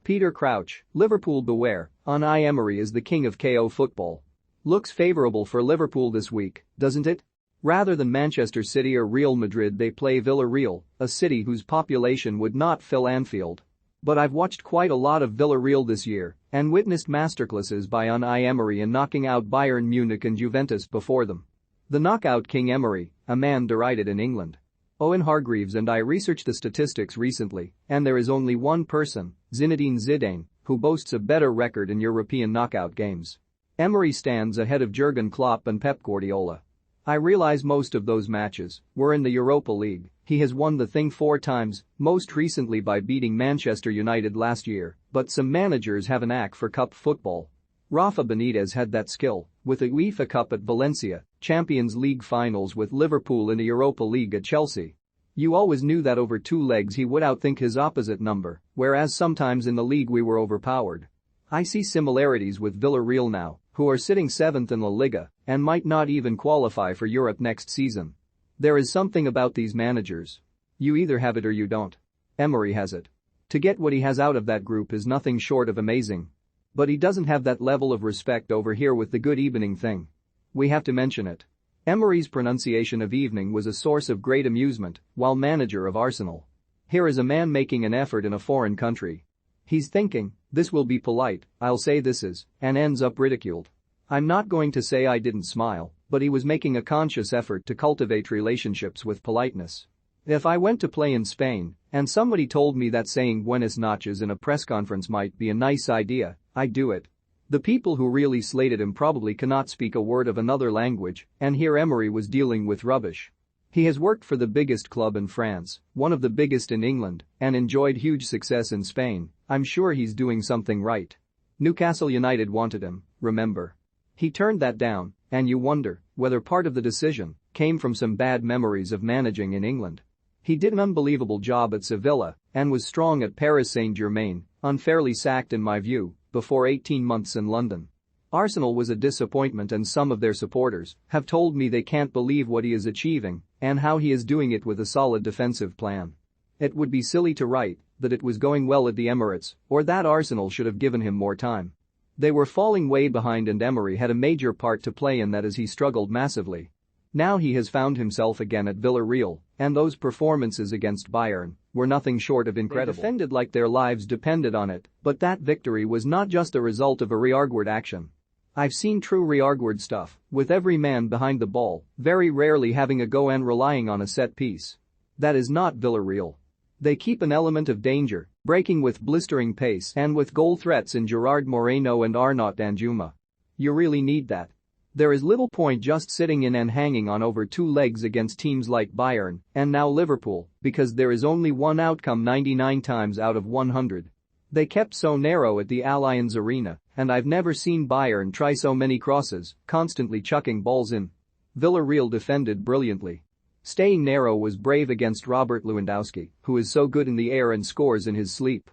Peter Crouch, Liverpool beware, Unai Emery is the king of KO football. Looks favourable for Liverpool this week, doesn't it? Rather than Manchester City or Real Madrid they play Villarreal, a city whose population would not fill Anfield. But I've watched quite a lot of Villarreal this year and witnessed masterclasses by Unai Emery in knocking out Bayern Munich and Juventus before them. The knockout king Emery, a man derided in England. Owen Hargreaves and I researched the statistics recently, and there is only one person, Zinedine Zidane, who boasts a better record in European knockout games. Emery stands ahead of Jurgen Klopp and Pep Guardiola. I realize most of those matches were in the Europa League. He has won the thing 4 times, most recently by beating Manchester United last year, but some managers have a knack for cup football. Rafa Benitez had that skill with a UEFA Cup at Valencia, Champions League finals with Liverpool and the Europa League at Chelsea. You always knew that over 2 legs he would outthink his opposite number, whereas sometimes in the league we were overpowered. I see similarities with Villarreal now, who are sitting 7th in La Liga and might not even qualify for Europe next season. There is something about these managers. You either have it or you don't. Emery has it. To get what he has out of that group is nothing short of amazing. But he doesn't have that level of respect over here with the good evening thing. We have to mention it. Emery's pronunciation of evening was a source of great amusement while manager of Arsenal. Here is a man making an effort in a foreign country. He's thinking, this will be polite, I'll say this is, and ends up ridiculed. I'm not going to say I didn't smile, but he was making a conscious effort to cultivate relationships with politeness. If I went to play in Spain and somebody told me that saying buenas noches in a press conference might be a nice idea, I'd do it. The people who really slated him probably cannot speak a word of another language, and here Emery was dealing with rubbish. He has worked for the biggest club in France, one of the biggest in England, and enjoyed huge success in Spain. I'm sure he's doing something right. Newcastle United wanted him, remember? He turned that down, and you wonder whether part of the decision came from some bad memories of managing in England. He did an unbelievable job at Sevilla and was strong at Paris Saint-Germain, unfairly sacked in my view, before 18 months in London. Arsenal was a disappointment and some of their supporters have told me they can't believe what he is achieving and how he is doing it with a solid defensive plan. It would be silly to write that it was going well at the Emirates or that Arsenal should have given him more time. They were falling way behind and Emery had a major part to play in that as he struggled massively. Now he has found himself again at Villarreal, and those performances against Bayern were nothing short of incredible. They defended like their lives depended on it, but that victory was not just a result of a rearguard action. I've seen true rearguard stuff, with every man behind the ball, very rarely having a go and relying on a set piece. That is not Villarreal. They keep an element of danger, breaking with blistering pace and with goal threats in Gerard Moreno and Arnaut Danjuma. You really need that. There is little point just sitting in and hanging on over 2 legs against teams like Bayern and now Liverpool because there is only one outcome 99 times out of 100. They kept so narrow at the Allianz Arena, and I've never seen Bayern try so many crosses, constantly chucking balls in. Villarreal defended brilliantly. Staying narrow was brave against Robert Lewandowski, who is so good in the air and scores in his sleep.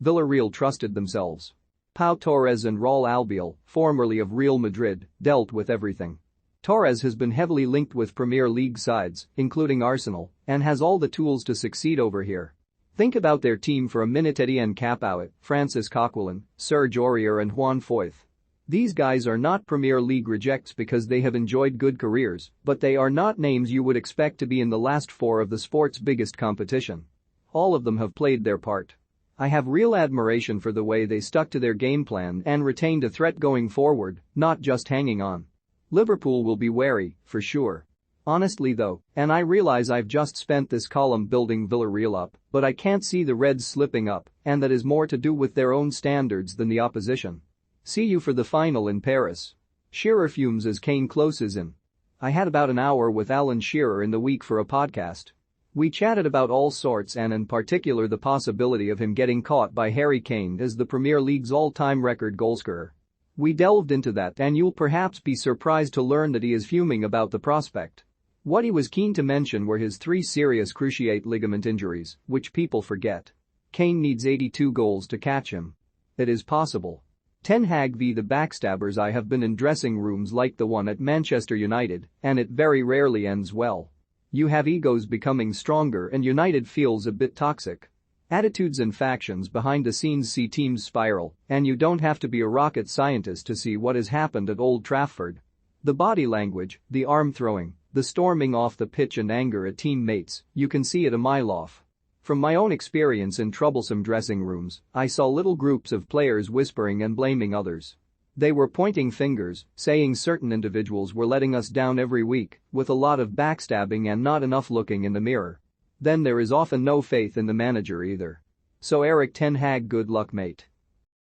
Villarreal trusted themselves. Pau Torres and Raul Albiol, formerly of Real Madrid, dealt with everything. Torres has been heavily linked with Premier League sides, including Arsenal, and has all the tools to succeed over here. Think about their team for a minute: Etienne Capouet, Francis Coquelin, Serge Aurier and Juan Foyth. These guys are not Premier League rejects because they have enjoyed good careers, but they are not names you would expect to be in the last 4 of the sport's biggest competition. All of them have played their part. I have real admiration for the way they stuck to their game plan and retained a threat going forward, not just hanging on. Liverpool will be wary, for sure. Honestly though, and I realize I've just spent this column building Villarreal up, but I can't see the Reds slipping up, and that is more to do with their own standards than the opposition. See you for the final in Paris. Shearer fumes as Kane closes in. I had about an hour with Alan Shearer in the week for a podcast. We chatted about all sorts and in particular the possibility of him getting caught by Harry Kane as the Premier League's all-time record goalscorer. We delved into that and you'll perhaps be surprised to learn that he is fuming about the prospect. What he was keen to mention were his 3 serious cruciate ligament injuries, which people forget. Kane needs 82 goals to catch him. It is possible. Ten Hag v the backstabbers. I have been in dressing rooms like the one at Manchester United, and it very rarely ends well. You have egos becoming stronger and United feels a bit toxic. Attitudes and factions behind the scenes see teams spiral, and you don't have to be a rocket scientist to see what has happened at Old Trafford. The body language, the arm throwing, the storming off the pitch and anger at teammates, you can see it a mile off. From my own experience in troublesome dressing rooms, I saw little groups of players whispering and blaming others. They were pointing fingers, saying certain individuals were letting us down every week, with a lot of backstabbing and not enough looking in the mirror. Then there is often no faith in the manager either. So Erik ten Hag, good luck mate.